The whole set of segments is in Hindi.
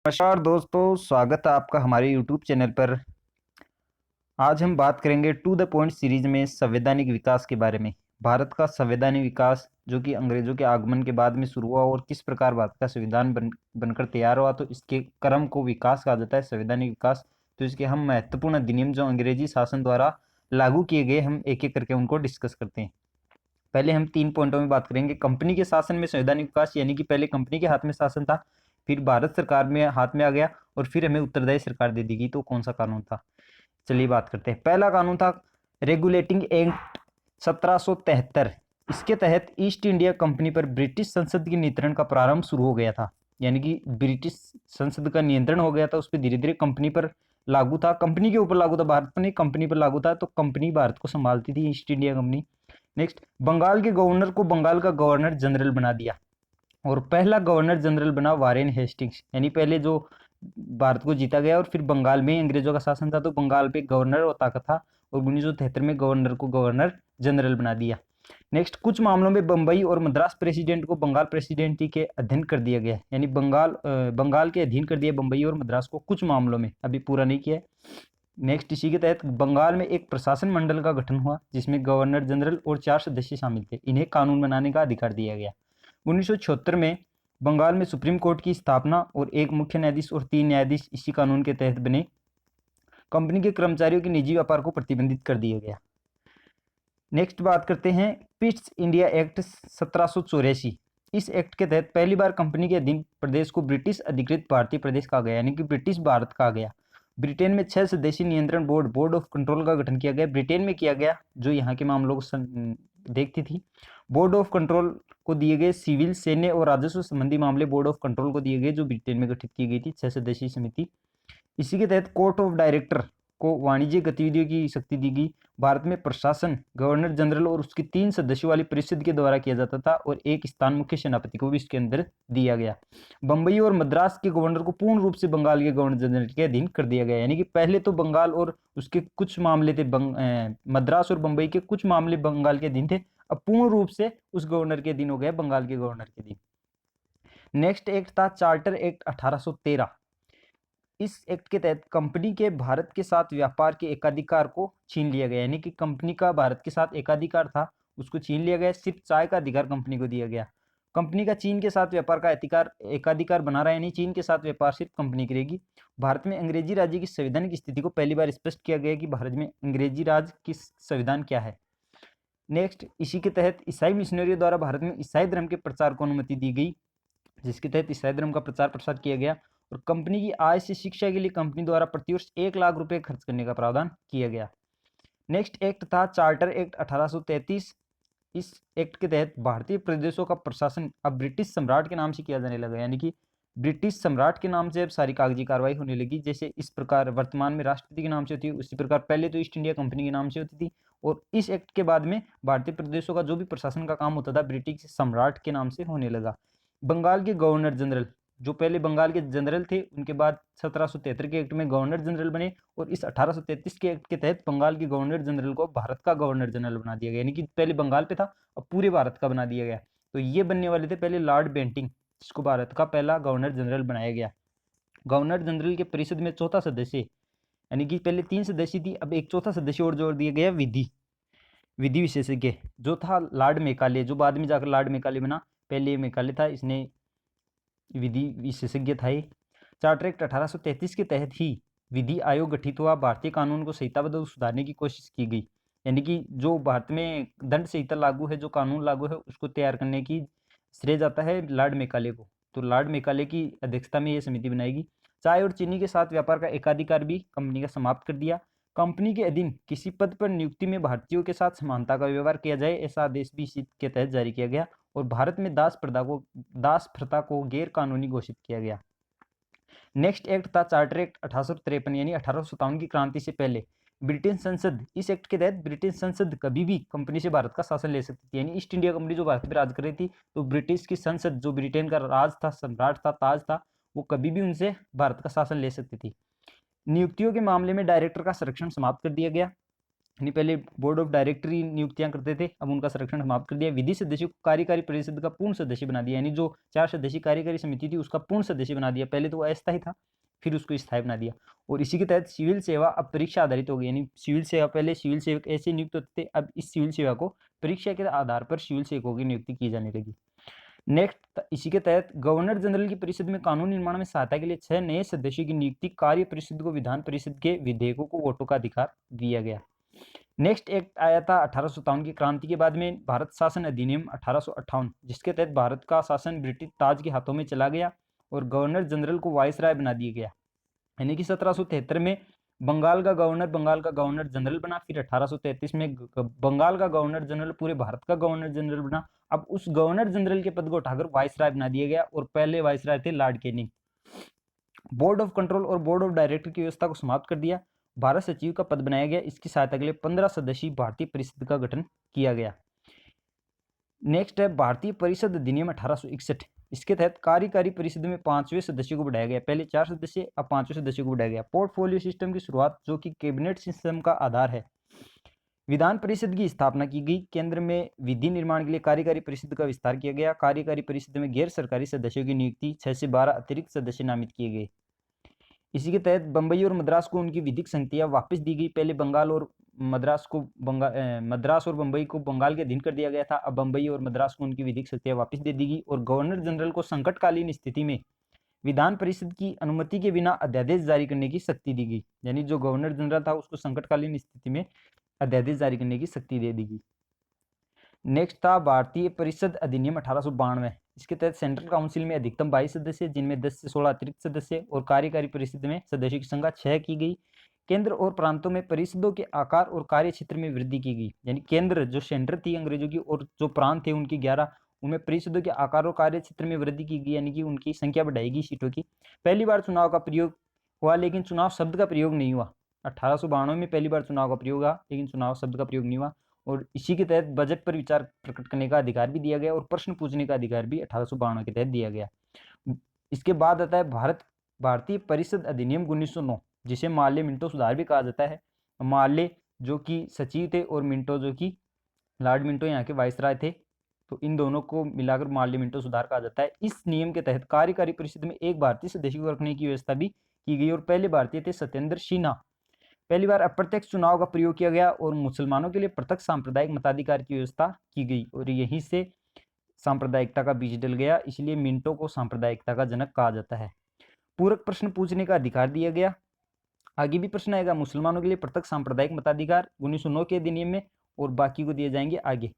नमस्कार दोस्तों, स्वागत है आपका हमारे YouTube चैनल पर। आज हम बात करेंगे टू द पॉइंट सीरीज में संवैधानिक विकास के बारे में। भारत का संवैधानिक विकास जो कि अंग्रेजों के आगमन के बाद में शुरू हुआ और किस प्रकार भारत का संविधान बनकर तैयार हुआ, तो इसके क्रम को विकास कहा जाता है, संवैधानिक विकास। तो इसके हम महत्वपूर्ण अधिनियम जो अंग्रेजी शासन द्वारा लागू किए गए, हम एक एक करके उनको डिस्कस करते हैं। पहले हम 3 पॉइंटों में बात करेंगे। कंपनी के शासन में संवैधानिक विकास, यानी कि पहले कंपनी के हाथ में शासन था, फिर भारत सरकार में हाथ में आ गया और फिर हमें उत्तरदायी सरकार दे दी गई। तो कौन सा कानून था, चलिए बात करते हैं। पहला कानून था रेगुलेटिंग एक्ट 1773। इसके तहत ईस्ट इंडिया कंपनी पर ब्रिटिश संसद के नियंत्रण का प्रारंभ शुरू हो गया था, यानी कि ब्रिटिश संसद का नियंत्रण हो गया था, उस पर धीरे धीरे कंपनी पर लागू था, कंपनी के ऊपर लागू था, भारत पर नहीं, कंपनी पर लागू था। तो कंपनी भारत को संभालती थी, East India Company. Next, Bengal के गवर्नर को बंगाल का गवर्नर जनरल बना दिया और पहला गवर्नर जनरल बना वारेन हेस्टिंग्स। यानी पहले जो भारत को जीता गया और फिर बंगाल में अंग्रेजों का शासन था, तो बंगाल पे गवर्नर होता था और 1973 में गवर्नर को गवर्नर जनरल बना दिया। नेक्स्ट, कुछ मामलों में बंबई और मद्रास प्रेसिडेंट को बंगाल प्रेसिडेंटी के अधीन कर दिया गया, यानी बंगाल के अधीन कर दिया बंबई और मद्रास को कुछ मामलों में, अभी पूरा नहीं किया है। नेक्स्ट, इसी के तहत बंगाल में एक प्रशासन मंडल का गठन हुआ जिसमें गवर्नर जनरल और 4 सदस्य शामिल थे, इन्हें कानून बनाने का अधिकार दिया गया। 1976 में बंगाल में सुप्रीम कोर्ट की स्थापना और एक मुख्य न्यायाधीश और 3 न्यायाधीश इसी कानून के तहत बने। कंपनी के कर्मचारियों के निजी व्यापार को प्रतिबंधित कर दिया गया। नेक्स्ट बात करते हैं पिट्स इंडिया एक्ट 1784। इस एक्ट के तहत पहली बार कंपनी के अधीन प्रदेश को ब्रिटिश अधिकृत भारतीय प्रदेश कहा गया, यानी कि ब्रिटिश भारत कहा गया। ब्रिटेन में 6 सदस्यीय नियंत्रण बोर्ड, बोर्ड ऑफ कंट्रोल का गठन किया गया, ब्रिटेन में किया गया, जो यहाँ के मामलों को देखती थी। बोर्ड ऑफ कंट्रोल को दिए गए सिविल, सैन्य और राजस्व संबंधी मामले बोर्ड ऑफ कंट्रोल को दिए गए, जो ब्रिटेन में गठित की गई थी, 6 सदस्यीय समिति। इसी के तहत कोर्ट ऑफ डायरेक्टर को वाणिज्यिक गतिविधियों की शक्ति दी गई। भारत में प्रशासन गवर्नर जनरल और उसकी 3 सदस्यों वाली परिषद के द्वारा किया जाता था और एक स्थान मुख्य सेनापति को भी इसके अंदर दिया गया। बंबई और मद्रास के गवर्नर को पूर्ण रूप से बंगाल के गवर्नर जनरल के अधीन कर दिया गया, यानी कि पहले तो बंगाल और उसके कुछ मामले थे, मद्रास और बंबई के कुछ मामले बंगाल के अधीन थे, अब पूर्ण रूप से उस गवर्नर के अधीन हो गया, बंगाल के गवर्नर के अधीन। नेक्स्ट एक्ट था चार्टर एक्ट 1813। इस एक्ट के तहत कंपनी के भारत के साथ व्यापार के एकाधिकार को छीन लिया गया, यानी कि कंपनी का भारत के साथ एकाधिकार था, उसको छीन लिया गया। सिर्फ चाय का अधिकार कंपनी को दिया गया। कंपनी का चीन के साथ व्यापार का अधिकार एकाधिकार बना रहा है, यानी चीन के साथ व्यापार सिर्फ कंपनी करेगी। भारत में अंग्रेजी राज्य की संवैधानिक स्थिति को पहली बार स्पष्ट किया गया कि भारत में अंग्रेजी राज की संविधान क्या है। नेक्स्ट, इसी के तहत ईसाई मिशनरियों द्वारा भारत में ईसाई धर्म के प्रचार को अनुमति दी गई, जिसके तहत ईसाई धर्म का प्रचार प्रसार किया गया। और कंपनी की आय से शिक्षा के लिए कंपनी द्वारा प्रतिवर्ष 1 लाख रुपए खर्च करने का प्रावधान किया गया। नेक्स्ट एक्ट था चार्टर एक्ट 1833। इस एक्ट के तहत भारतीय प्रदेशों का प्रशासन अब ब्रिटिश सम्राट के नाम से किया जाने लगा, यानी कि ब्रिटिश सम्राट के नाम से अब सारी कागजी कार्रवाई होने लगी। जैसे इस प्रकार वर्तमान में राष्ट्रपति के नाम से होती है, उसी प्रकार पहले तो ईस्ट इंडिया कंपनी के नाम से होती थी, और इस एक्ट के बाद में भारतीय प्रदेशों का जो भी प्रशासन का काम होता था ब्रिटिश सम्राट के नाम से होने लगा। बंगाल के गवर्नर जनरल, जो पहले बंगाल के जनरल थे, उनके बाद 1773 के एक्ट में गवर्नर जनरल बने, और इस 1833 के एक्ट के तहत बंगाल के गवर्नर जनरल को भारत का गवर्नर जनरल बना दिया गया, यानी कि पहले बंगाल पे था, अब पूरे भारत का बना दिया गया। तो ये बनने वाले थे पहले लॉर्ड बेंटिंग, जिसको भारत का पहला गवर्नर जनरल बनाया गया। गवर्नर जनरल के परिषद में चौथा सदस्य, यानी कि पहले 3 सदस्य थी, अब एक चौथा सदस्य और जोड़ दिया गया, विधि विशेषज्ञ, जो था लॉर्ड मेकाले, जो बाद में जाकर लॉर्ड मेकाले बना, पहले मेकाले था, इसने विधि विशेषज्ञ था ये। चार्टर एक्ट 1833 के तहत ही विधि आयोग गठित हुआ। भारतीय कानून को संहिताबद्ध सुधारने की कोशिश की गई, यानी कि जो भारत में दंड संहिता लागू है, जो कानून लागू है, उसको तैयार करने की श्रेय जाता है लॉर्ड मेकाले को। तो लॉर्ड मेकाले की अध्यक्षता में यह समिति बनाएगी। चाय और चीनी के साथ व्यापार का एकाधिकार भी कंपनी का समाप्त कर दिया। कंपनी के अधीन किसी पद पर नियुक्ति में भारतीयों के साथ समानता का व्यवहार किया जाए, ऐसा आदेश भी इसी के तहत जारी किया गया। और भारत में दास प्रथा को गैर कानूनी घोषित किया गया। नेक्स्ट एक्ट था चार्टर एक्ट 1853, यानी 1857 की क्रांति से पहले ब्रिटेन संसद। इस एक्ट के तहत ब्रिटिश संसद कभी भी कंपनी से भारत का शासन ले सकती थी, यानी ईस्ट इंडिया कंपनी जो भारत पर राज कर रही थी, तो ब्रिटिश की संसद, जो ब्रिटेन का राज था, सम्राट था, ताज था, वो कभी भी उनसे भारत का शासन ले सकती थी। नियुक्तियों के मामले में डायरेक्टर का संरक्षण समाप्त कर दिया गया। यानी पहले बोर्ड ऑफ डायरेक्टर ही नियुक्तियां करते थे, अब उनका संरक्षण समाप्त कर दिया। विधि सदस्यों को कार्यकारी परिषद का पूर्ण सदस्य बना दिया, यानी जो 4 सदस्यीय कार्यकारी समिति थी उसका पूर्ण सदस्य बना दिया। पहले तो वो अस्थायी था, फिर उसको स्थायी बना दिया। और इसी के तहत सिविल सेवा अब परीक्षा आधारित हो गई, यानी सिविल सेवा पहले सिविल सेवक ऐसे नियुक्त होते थे, अब इस सिविल सेवा को परीक्षा के आधार पर सिविल सेवकों की नियुक्ति की जाने लगी। नेक्स्ट, इसी के तहत गवर्नर जनरल की परिषद में कानून निर्माण में सहायता के लिए 6 नए सदस्यों की नियुक्ति, कार्य परिषद को विधान परिषद के विधेयकों को वोटों का अधिकार दिया गया। नेक्स्ट एक्ट आया था 1857 की क्रांति के बाद में भारत शासन अधिनियम 1858, जिसके तहत भारत का शासन ब्रिटिश ताज के हाथों में चला गया और गवर्नर जनरल को वायसराय बना दिया गया। यानी कि 1773 में बंगाल का गवर्नर जनरल बना, फिर 1833 में बंगाल का गवर्नर जनरल पूरे भारत का गवर्नर जनरल बना। अब उस गवर्नर जनरल के पद को उठाकर वायसराय बना दिया गया और पहले वायसराय थे Lord Canning. Board of control और बोर्ड ऑफ डायरेक्टर की व्यवस्था को समाप्त कर दिया। भारत सचिव का पद बनाया गया, इसकी सहायता के लिए 15 सदस्यीय भारतीय परिषद का गठन किया गया। नेक्स्ट है भारतीय परिषद अधिनियम 1861, इसके तहत कार्यकारी परिषद में 5वें सदस्य को बढ़ाया गया, पहले 4 सदस्य अब 5वें सदस्य को बढ़ाया गया। पोर्टफोलियो सिस्टम की शुरुआत, जो कि कैबिनेट सिस्टम का आधार है। विधान परिषद की स्थापना की गई, केंद्र में विधि निर्माण के लिए कार्यकारी परिषद का विस्तार किया गया। कार्यकारी परिषद में गैर सरकारी सदस्यों की नियुक्ति, 6 से 12 अतिरिक्त सदस्य नामित किए गए। इसी के तहत बंबई और मद्रास को उनकी विधिक संगतियां वापस दी गई। पहले बंगाल और मद्रास और बंबई को बंगाल के अधीन कर दिया गया था, अब बंबई और मद्रास को उनकी विधिक शक्तियां वापस दे दी गई। और गवर्नर जनरल को संकटकालीन स्थिति में विधान परिषद की अनुमति के बिना अध्यादेश जारी करने की शक्ति दी गई, यानी जो गवर्नर जनरल था उसको संकटकालीन स्थिति में अध्यादेश जारी करने की शक्ति दे दी गई। नेक्स्ट था भारतीय परिषद अधिनियम 1892, इसके तहत सेंट्रल काउंसिल में अधिकतम 22 सदस्य, जिनमें 10 से 16 अतिरिक्त सदस्य, और कार्यकारी परिषद में सदस्यों की संख्या 6 की गई। केंद्र और प्रांतों में परिषदों के आकार और कार्य क्षेत्र में वृद्धि की गई, यानी केंद्र जो सेंटर थी अंग्रेजों की और जो प्रांत थे उनकी 11, उनमें परिषदों के आकार और कार्य क्षेत्र में वृद्धि की गई, यानी कि उनकी संख्या बढ़ाएगी सीटों की। पहली बार चुनाव का प्रयोग हुआ, लेकिन चुनाव शब्द का प्रयोग नहीं हुआ। 1892 में पहली बार चुनाव का प्रयोग हुआ, लेकिन चुनाव शब्द का प्रयोग नहीं हुआ। और इसी के तहत बजट पर विचार प्रकट करने का अधिकार भी दिया गया और प्रश्न पूछने का अधिकार भी 1892 के तहत दिया गया। इसके बाद आता है भारतीय परिषद अधिनियम 1909, जिसे मार्ले मिंटो सुधार भी कहा जाता है। मार्ले जो कि सचिव थे और मिंटो जो कि लॉर्ड मिंटो यहाँ के वायसराय थे, तो इन दोनों को मिलाकर मार्ले मिंटो सुधार कहा जाता है। इस नियम के तहत कार्यकारी परिषद में एक भारतीय सदस्य को रखने की व्यवस्था भी की गई और पहले भारतीय थे सत्येंद्र सिन्हा। पहली बार अप्रत्यक्ष चुनाव का प्रयोग किया गया और मुसलमानों के लिए पृथक सांप्रदायिक मताधिकार की व्यवस्था की गई और यहीं से सांप्रदायिकता का बीज डल गया, इसलिए मिंटो को सांप्रदायिकता का जनक कहा जाता है। पूरक प्रश्न पूछने का अधिकार दिया गया। आगे भी प्रश्न आएगा, मुसलमानों के लिए पृथक सांप्रदायिक मताधिकार 1909 के अधिनियम में, और बाकी को दिए जाएंगे आगे।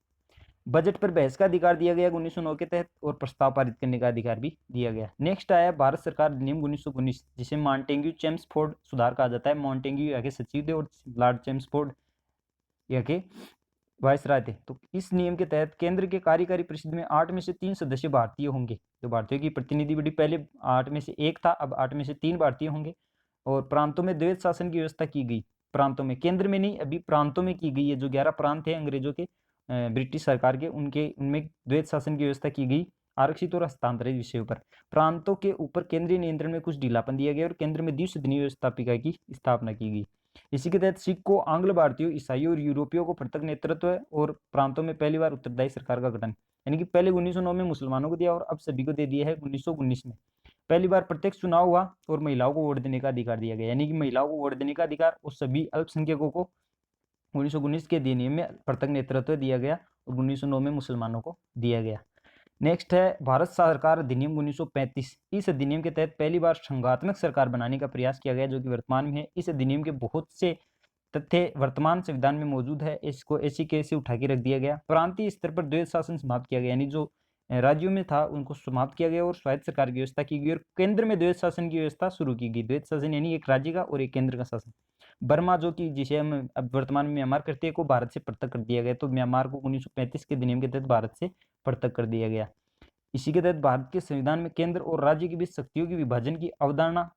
बजट पर बहस का अधिकार दिया गया 1909 के तहत और प्रस्ताव पारित करने का अधिकार भी दिया गया। नेक्स्ट आया भारत सरकार अधिनियम 1919, जिसे मॉन्टेग्यू चेम्सफोर्ड सुधार कहा जाता है। मॉन्टेग्यू यहाँ के सचिव थे और लॉर्ड चेम्सफोर्ड यहाँ के वायसराय थे। तो इस नियम के तहत केंद्र के कार्यकारी परिषद में 8 में से 3 सदस्य भारतीय होंगे, जो भारतीयों की प्रतिनिधि बड़ी, पहले 8 में से 1 था, अब 8 में से 3 भारतीय होंगे। और प्रांतों में द्वैत शासन की व्यवस्था की गई, प्रांतों में, केंद्र में नहीं, अभी प्रांतों में की गई है। जो 11 प्रांत थे अंग्रेजों के, ब्रिटिश सरकार के, उनमें द्वैत शासन की व्यवस्था की गई आरक्षित और हस्तांतरित विषयों पर। प्रांतों के ऊपर केंद्रीय नियंत्रण में कुछ ढीलापन दिया गया और केंद्र में द्विसदनीय व्यवस्थापिका की स्थापना की गई। इसी के तहत सिखों, आंग्ल भारतीयों, ईसाइयों और यूरोपियों को पृथक नेतृत्व और प्रांतों में पहली बार उत्तरदायी सरकार का गठन, यानी कि पहले 1909 में मुसलमानों को दिया और अब सभी को दे दिया है 1919 में। पहली बार प्रत्यक्ष चुनाव हुआ और महिलाओं को वोट देने का अधिकार दिया गया, यानी कि महिलाओं को वोट देने का अधिकार और सभी अल्पसंख्यकों को 1919 के अधिनियम में पृथक नेतृत्व दिया गया और 1909 में मुसलमानों को दिया गया। नेक्स्ट है भारत सरकार अधिनियम 1935। इस अधिनियम के तहत पहली बार संघात्मक सरकार बनाने का प्रयास किया गया, जो कि वर्तमान में है। इस अधिनियम के बहुत से तथ्य वर्तमान संविधान में मौजूद है, इसको ऐसी कैसे उठा के रख दिया गया। प्रांतीय स्तर पर द्वैत शासन समाप्त किया गया, यानी जो राज्यों में था उनको समाप्त किया गया और स्वायत्त सरकार की व्यवस्था की गई और केंद्र में द्वैत शासन की व्यवस्था शुरू की गई। द्वैत शासन यानी एक राज्य का और एक केंद्र का शासन। बर्मा, जो कि जिसे हम अब वर्तमान में म्यांमार करते हैं, को भारत से पृथक कर दिया गया, तो म्यांमार को 1935 के अधिनियम के तहत भारत से पृथक कर दिया गया। इसी के तहत भारत के संविधान में केंद्र और राज्य के बीच शक्तियों के विभाजन की अवधारणा,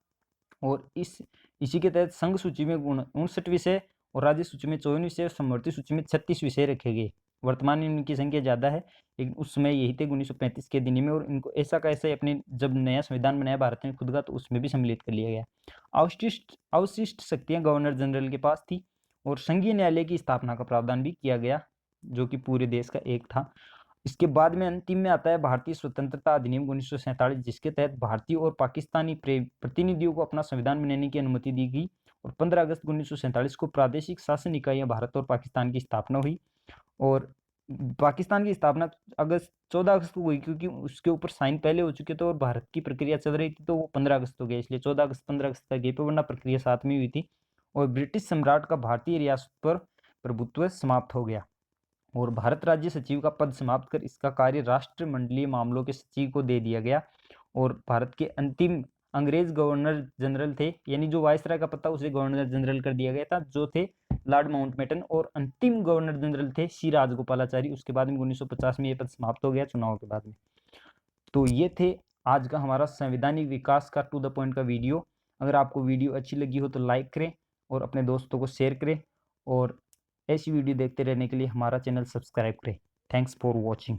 और इसी के तहत संघ सूची में 59 विषय और राज्य सूची में 54 विषय और समवर्ती सूची में 36 विषय रखे गए। वर्तमान में इनकी संख्या ज्यादा है, लेकिन उस समय यही थे 1935 के अधिनियम में, और इनको ऐसा का ऐसा अपने जब नया संविधान बनाया भारत ने खुद का, तो उसमें भी सम्मिलित कर लिया गया। अवशिष्ट शक्तियां गवर्नर जनरल के पास थी और संघीय न्यायालय की स्थापना का प्रावधान भी किया गया, जो कि पूरे देश का एक था। इसके बाद में अंतिम में आता है भारतीय स्वतंत्रता अधिनियम 1947, जिसके तहत भारतीय और पाकिस्तानी प्रतिनिधियों को अपना संविधान बनाने की अनुमति दी गई। और 15 अगस्त 1947 को प्रादेशिक शासन इकाइयां भारत और पाकिस्तान की स्थापना हुई। और पाकिस्तान की स्थापना 14 अगस्त को हुई, क्योंकि उसके ऊपर साइन पहले हो चुके थे और भारत की प्रक्रिया चल रही थी, तो वो 15 अगस्त हो गया, इसलिए 14 अगस्त 15 अगस्त का गैप है, वरना प्रक्रिया साथ में हुई थी। और ब्रिटिश सम्राट का भारतीय रियासत पर प्रभुत्व समाप्त हो गया और भारत राज्य सचिव का पद समाप्त कर इसका कार्य राष्ट्रमंडलीय मामलों के सचिव को दे दिया गया। और भारत के अंतिम अंग्रेज गवर्नर जनरल थे, यानी जो वायसराय का पद था उसे गवर्नर जनरल कर दिया गया था, जो थे लॉर्ड माउंटबेटन। और अंतिम गवर्नर जनरल थे सी राजगोपालाचारी। उसके बाद में 1950 में यह पद समाप्त हो गया चुनाव के बाद में। तो ये थे आज का हमारा संवैधानिक विकास का टू द पॉइंट का वीडियो। अगर आपको वीडियो अच्छी लगी हो तो लाइक करें और अपने दोस्तों को शेयर करें, और ऐसी वीडियो देखते रहने के लिए हमारा चैनल सब्सक्राइब करें। Thanks for watching.